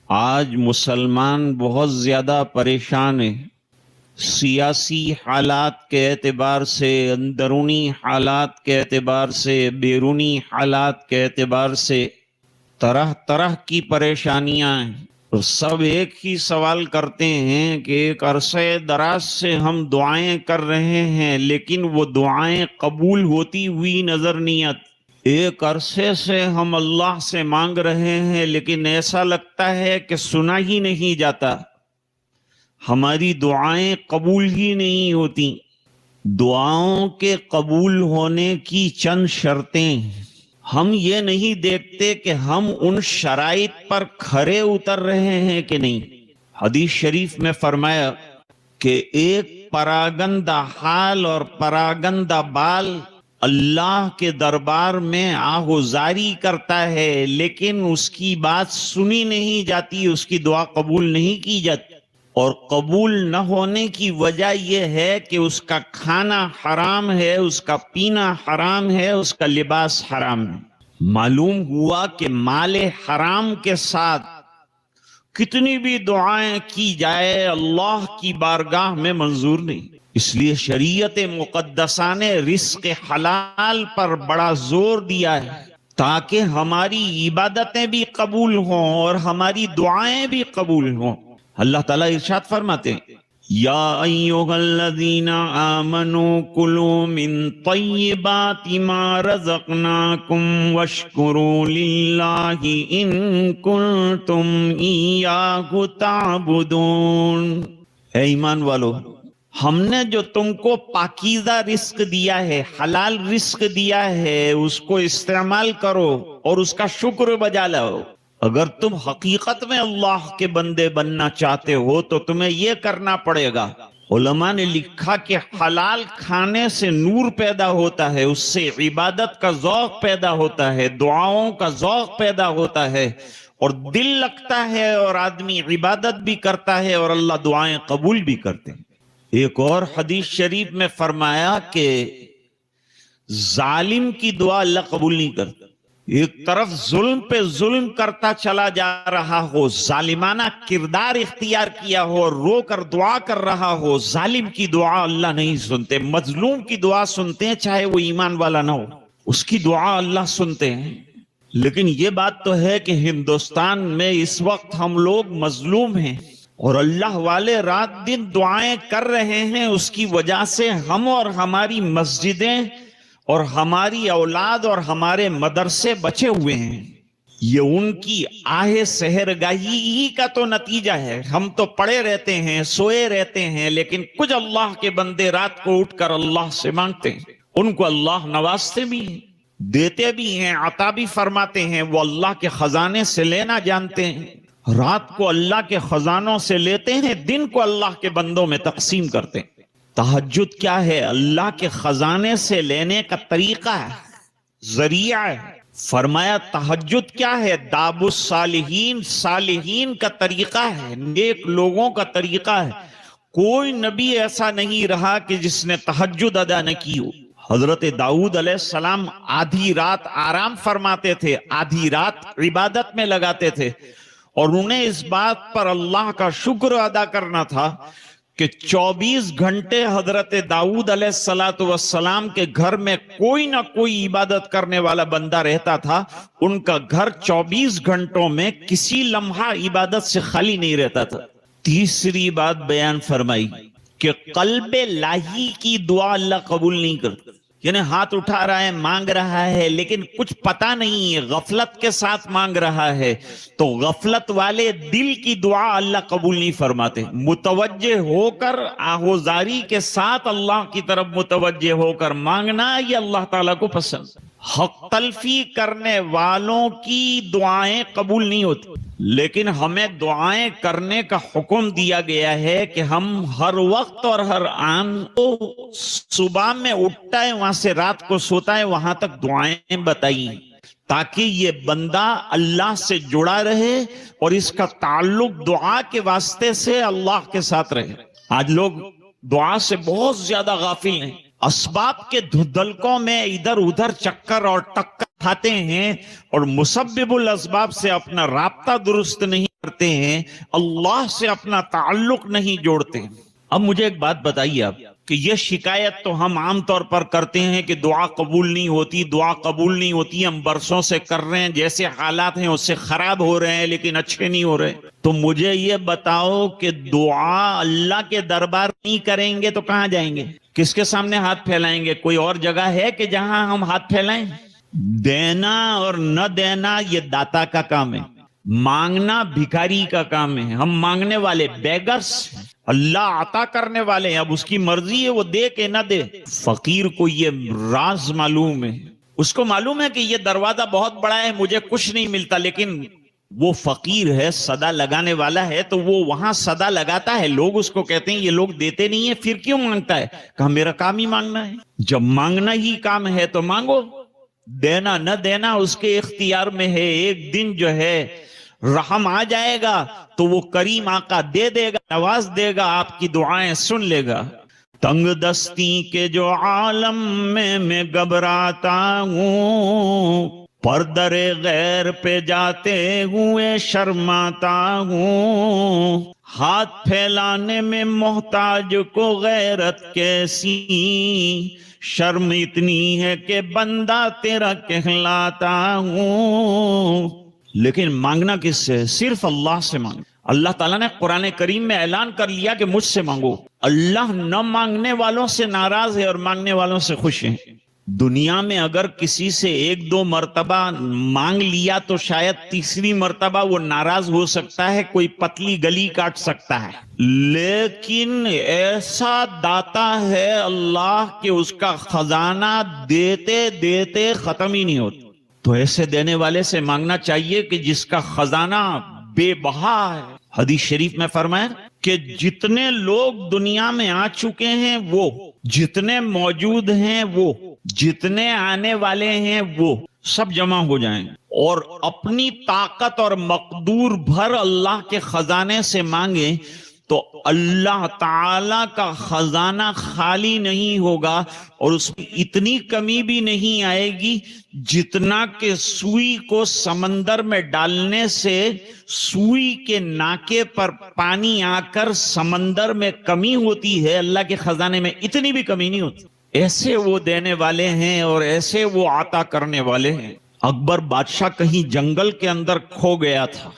آج مسلمان بہت زیادہ پریشان ہیں، سیاسی حالات کے اعتبار سے، اندرونی حالات کے اعتبار سے، بیرونی حالات کے اعتبار سے طرح طرح کی پریشانیاں ہیں۔ تو سب ایک ہی سوال کرتے ہیں کہ ایک عرصے دراز سے ہم دعائیں کر رہے ہیں لیکن وہ دعائیں قبول ہوتی ہوئی نظر نہیں آتی۔ ایک عرصے سے ہم اللہ سے مانگ رہے ہیں لیکن ایسا لگتا ہے کہ سنا ہی نہیں جاتا، ہماری دعائیں قبول ہی نہیں ہوتی۔ دعاؤں کے قبول ہونے کی چند شرطیں، ہم یہ نہیں دیکھتے کہ ہم ان شرائط پر کھرے اتر رہے ہیں کہ نہیں۔ حدیث شریف میں فرمایا کہ ایک پراگندہ حال اور پراگندہ بال اللہ کے دربار میں آہوزاری کرتا ہے لیکن اس کی بات سنی نہیں جاتی، اس کی دعا قبول نہیں کی جاتی۔ اور قبول نہ ہونے کی وجہ یہ ہے کہ اس کا کھانا حرام ہے، اس کا پینا حرام ہے، اس کا لباس حرام ہے۔ معلوم ہوا کہ مال حرام کے ساتھ کتنی بھی دعائیں کی جائے اللہ کی بارگاہ میں منظور نہیں۔ اس لیے شریعت مقدسہ نے رزق حلال پر بڑا زور دیا ہے تاکہ ہماری عبادتیں بھی قبول ہوں اور ہماری دعائیں بھی قبول ہوں۔ اللہ تعالیٰ ارشاد فرماتے ہیں یا ایھا الذین آمنوا کلوا من طیبات ما رزقناکم واشکروا للہ ان کنتم ایہ تعبدون۔ اے ایمان والو، ہم نے جو تم کو پاکیزہ رزق دیا ہے، حلال رزق دیا ہے، اس کو استعمال کرو اور اس کا شکر بجا لاؤ۔ اگر تم حقیقت میں اللہ کے بندے بننا چاہتے ہو تو تمہیں یہ کرنا پڑے گا۔ علماء نے لکھا کہ حلال کھانے سے نور پیدا ہوتا ہے، اس سے عبادت کا ذوق پیدا ہوتا ہے، دعاؤں کا ذوق پیدا ہوتا ہے اور دل لگتا ہے اور آدمی عبادت بھی کرتا ہے اور اللہ دعائیں قبول بھی کرتے ہیں۔ ایک اور حدیث شریف میں فرمایا کہ ظالم کی دعا اللہ قبول نہیں کرتا۔ ایک طرف ظلم پہ ظلم کرتا چلا جا رہا ہو، ظالمانہ کردار اختیار کیا ہو، رو کر دعا کر رہا ہو، ظالم کی دعا اللہ نہیں سنتے، مظلوم کی دعا سنتے ہیں چاہے وہ ایمان والا نہ ہو، اس کی دعا اللہ سنتے ہیں۔ لیکن یہ بات تو ہے کہ ہندوستان میں اس وقت ہم لوگ مظلوم ہیں اور اللہ والے رات دن دعائیں کر رہے ہیں، اس کی وجہ سے ہم اور ہماری مسجدیں اور ہماری اولاد اور ہمارے مدرسے بچے ہوئے ہیں۔ یہ ان کی آہ سحرگاہی ہی کا تو نتیجہ ہے۔ ہم تو پڑے رہتے ہیں، سوئے رہتے ہیں، لیکن کچھ اللہ کے بندے رات کو اٹھ کر اللہ سے مانگتے ہیں، ان کو اللہ نوازتے بھی ہیں، دیتے بھی ہیں، عطا بھی فرماتے ہیں۔ وہ اللہ کے خزانے سے لینا جانتے ہیں، رات کو اللہ کے خزانوں سے لیتے ہیں، دن کو اللہ کے بندوں میں تقسیم کرتے ہیں۔ تہجد کیا ہے؟ اللہ کے خزانے سے لینے کا طریقہ ہے، ذریعہ ہے۔ فرمایا تہجد کیا ہے؟ داب الصالحین، صالحین کا طریقہ ہے، نیک لوگوں کا طریقہ ہے۔ کوئی نبی ایسا نہیں رہا کہ جس نے تہجد ادا نہ کی ہو۔ حضرت داؤد علیہ السلام آدھی رات آرام فرماتے تھے، آدھی رات عبادت میں لگاتے تھے، اور انہیں اس بات پر اللہ کا شکر ادا کرنا تھا کہ 24 گھنٹے حضرت داؤد علیہ السلام کے گھر میں کوئی نہ کوئی عبادت کرنے والا بندہ رہتا تھا۔ ان کا گھر 24 گھنٹوں میں کسی لمحہ عبادت سے خالی نہیں رہتا تھا۔ تیسری بات بیان فرمائی کہ قلب لاہی کی دعا اللہ قبول نہیں کرتا، یعنی ہاتھ اٹھا رہا ہے، مانگ رہا ہے، لیکن کچھ پتہ نہیں ہے، غفلت کے ساتھ مانگ رہا ہے، تو غفلت والے دل کی دعا اللہ قبول نہیں فرماتے۔ متوجہ ہو کر، آہوزاری کے ساتھ اللہ کی طرف متوجہ ہو کر مانگنا، یہ اللہ تعالیٰ کو پسند۔ حق تلفی کرنے والوں کی دعائیں قبول نہیں ہوتی، لیکن ہمیں دعائیں کرنے کا حکم دیا گیا ہے کہ ہم ہر وقت اور ہر آن کو صبح میں اٹھتا ہے وہاں سے رات کو سوتا ہے وہاں تک دعائیں بتائیں، تاکہ یہ بندہ اللہ سے جڑا رہے اور اس کا تعلق دعا کے واسطے سے اللہ کے ساتھ رہے۔ آج لوگ دعا سے بہت زیادہ غافل ہیں، اسباب کے دھندلکوں میں ادھر ادھر چکر اور ٹکر کھاتے ہیں اور مسبب الاسباب سے اپنا رابطہ درست نہیں کرتے ہیں، اللہ سے اپنا تعلق نہیں جوڑتے۔ اب مجھے ایک بات بتائیے آپ کہ یہ شکایت تو ہم عام طور پر کرتے ہیں کہ دعا قبول نہیں ہوتی، دعا قبول نہیں ہوتی، ہم برسوں سے کر رہے ہیں، جیسے حالات ہیں اس سے خراب ہو رہے ہیں لیکن اچھے نہیں ہو رہے۔ تو مجھے یہ بتاؤ کہ دعا اللہ کے دربار نہیں کریں گے تو کہاں جائیں گے؟ کس کے سامنے ہاتھ پھیلائیں گے؟ کوئی اور جگہ ہے کہ جہاں ہم ہاتھ پھیلائیں؟ دینا اور نہ دینا یہ داتا کا کام ہے، مانگنا بھکاری کا کام ہے۔ ہم مانگنے والے بیگرس، اللہ عطا کرنے والے ہیں، اب اس کی مرضی ہے وہ دے کہ نہ دے۔ فقیر کو یہ راز معلوم ہے، اس کو معلوم ہے کہ یہ دروازہ بہت بڑا ہے، مجھے کچھ نہیں ملتا، لیکن وہ فقیر ہے، صدا لگانے والا ہے، تو وہ وہاں صدا لگاتا ہے۔ لوگ اس کو کہتے ہیں یہ لوگ دیتے نہیں ہیں، پھر کیوں مانگتا ہے؟ کہا میرا کام ہی مانگنا ہے، جب مانگنا ہی کام ہے تو مانگو، دینا نہ دینا اس کے اختیار میں ہے۔ ایک دن جو ہے رحم آ جائے گا تو وہ کریم آقا دے دے گا، نواز دے گا، آپ کی دعائیں سن لے گا۔ تنگ دستی کے جو عالم میں گھبراتا ہوں، پردر غیر پہ جاتے ہوئے شرماتا ہوں، ہاتھ پھیلانے میں محتاج کو غیرت کیسی، شرم اتنی ہے کہ بندہ تیرا کہلاتا ہوں۔ لیکن مانگنا کس سے؟ صرف اللہ سے مانگ۔ اللہ تعالیٰ نے قرآن کریم میں اعلان کر لیا کہ مجھ سے مانگو۔ اللہ نہ مانگنے والوں سے ناراض ہے اور مانگنے والوں سے خوش ہے۔ دنیا میں اگر کسی سے ایک دو مرتبہ مانگ لیا تو شاید تیسری مرتبہ وہ ناراض ہو سکتا ہے، کوئی پتلی گلی کاٹ سکتا ہے، لیکن ایسا داتا ہے اللہ کہ اس کا خزانہ دیتے دیتے ختم ہی نہیں ہوتا۔ تو ایسے دینے والے سے مانگنا چاہیے کہ جس کا خزانہ بے بہا ہے۔ حدیث شریف میں فرمایا کہ جتنے لوگ دنیا میں آ چکے ہیں وہ، جتنے موجود ہیں وہ، جتنے آنے والے ہیں وہ، سب جمع ہو جائیں اور اپنی طاقت اور مقدور بھر اللہ کے خزانے سے مانگیں تو اللہ تعالی کا خزانہ خالی نہیں ہوگا اور اس میں اتنی کمی بھی نہیں آئے گی جتنا کہ سوئی کو سمندر میں ڈالنے سے سوئی کے ناکے پر پانی آ کر سمندر میں کمی ہوتی ہے، اللہ کے خزانے میں اتنی بھی کمی نہیں ہوتی۔ ایسے وہ دینے والے ہیں اور ایسے وہ عطا کرنے والے ہیں۔ اکبر بادشاہ کہیں جنگل کے اندر کھو گیا تھا،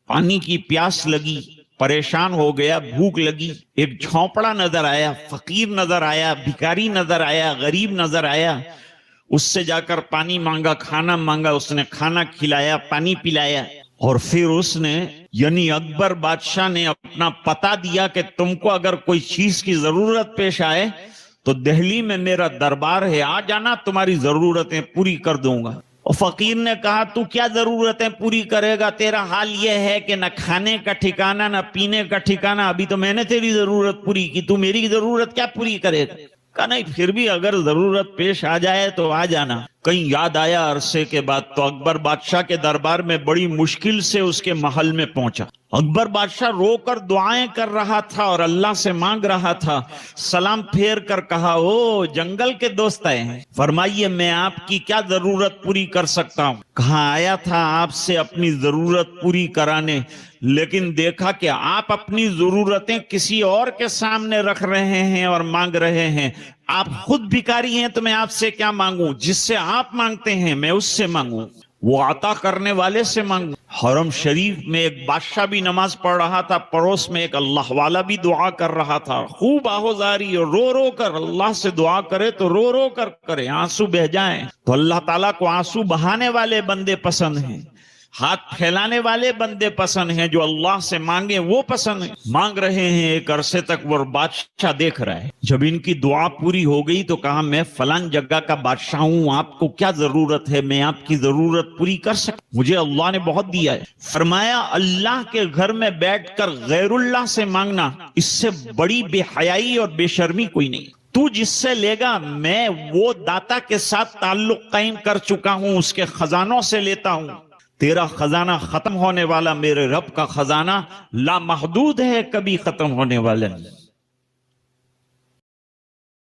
پانی کی پیاس لگی، پریشان ہو گیا، بھوک لگی، ایک جھونپڑا نظر آیا، فقیر نظر آیا، بھکاری نظر آیا، غریب نظر آیا، اس سے جا کر پانی مانگا، کھانا مانگا، اس نے کھانا کھلایا، پانی پلایا، اور پھر اس نے یعنی اکبر بادشاہ نے اپنا پتہ دیا کہ تم کو اگر کوئی چیز کی ضرورت پیش آئے تو دہلی میں میرا دربار ہے، آ جانا، تمہاری ضرورتیں پوری کر دوں گا۔ اور فقیر نے کہا تو کیا ضرورتیں پوری کرے گا؟ تیرا حال یہ ہے کہ نہ کھانے کا ٹھکانہ نہ پینے کا ٹھکانہ، ابھی تو میں نے تیری ضرورت پوری کی، تو میری ضرورت کیا پوری کرے گا؟ کہا نہیں، پھر بھی اگر ضرورت پیش آ جائے تو آ جانا۔ کہیں یاد آیا عرصے کے بعد تو اکبر بادشاہ کے دربار میں بڑی مشکل سے اس کے محل میں پہنچا۔ اکبر بادشاہ رو کر دعائیں کر رہا تھا اور اللہ سے مانگ رہا تھا۔ سلام پھیر کر کہا او جنگل کے دوست آئے ہیں، فرمائیے میں آپ کی کیا ضرورت پوری کر سکتا ہوں؟ کہاں آیا تھا آپ سے اپنی ضرورت پوری کرانے، لیکن دیکھا کہ آپ اپنی ضرورتیں کسی اور کے سامنے رکھ رہے ہیں اور مانگ رہے ہیں۔ آپ خود بھکاری ہیں تو میں آپ سے کیا مانگوں؟ جس سے آپ مانگتے ہیں میں اس سے مانگوں، وہ عطا کرنے والے سے مانگوں۔ حرم شریف میں ایک بادشاہ بھی نماز پڑھ رہا تھا، پڑوس میں ایک اللہ والا بھی دعا کر رہا تھا، خوب آہوزاری اور رو رو کر اللہ سے دعا کرے تو رو رو کر کرے، آنسو بہ جائیں۔ تو اللہ تعالیٰ کو آنسو بہانے والے بندے پسند ہیں، ہاتھ پھیلانے والے بندے پسند ہیں، جو اللہ سے مانگیں وہ پسند ہیں۔ مانگ رہے ہیں ایک عرصے تک، وہ بادشاہ دیکھ رہا ہے۔ جب ان کی دعا پوری ہو گئی تو کہا میں فلان جگہ کا بادشاہ ہوں، آپ کو کیا ضرورت ہے؟ میں آپ کی ضرورت پوری کر سکتا، مجھے اللہ نے بہت دیا ہے۔ فرمایا اللہ کے گھر میں بیٹھ کر غیر اللہ سے مانگنا اس سے بڑی بے حیائی اور بے شرمی کوئی نہیں۔ تو جس سے لے گا، میں وہ داتا کے ساتھ تعلق قائم کر چکا ہوں، اس کے خزانوں سے لیتا ہوں۔ تیرا خزانہ ختم ہونے والا، میرے رب کا خزانہ لامحدود ہے، کبھی ختم ہونے والا نہیں۔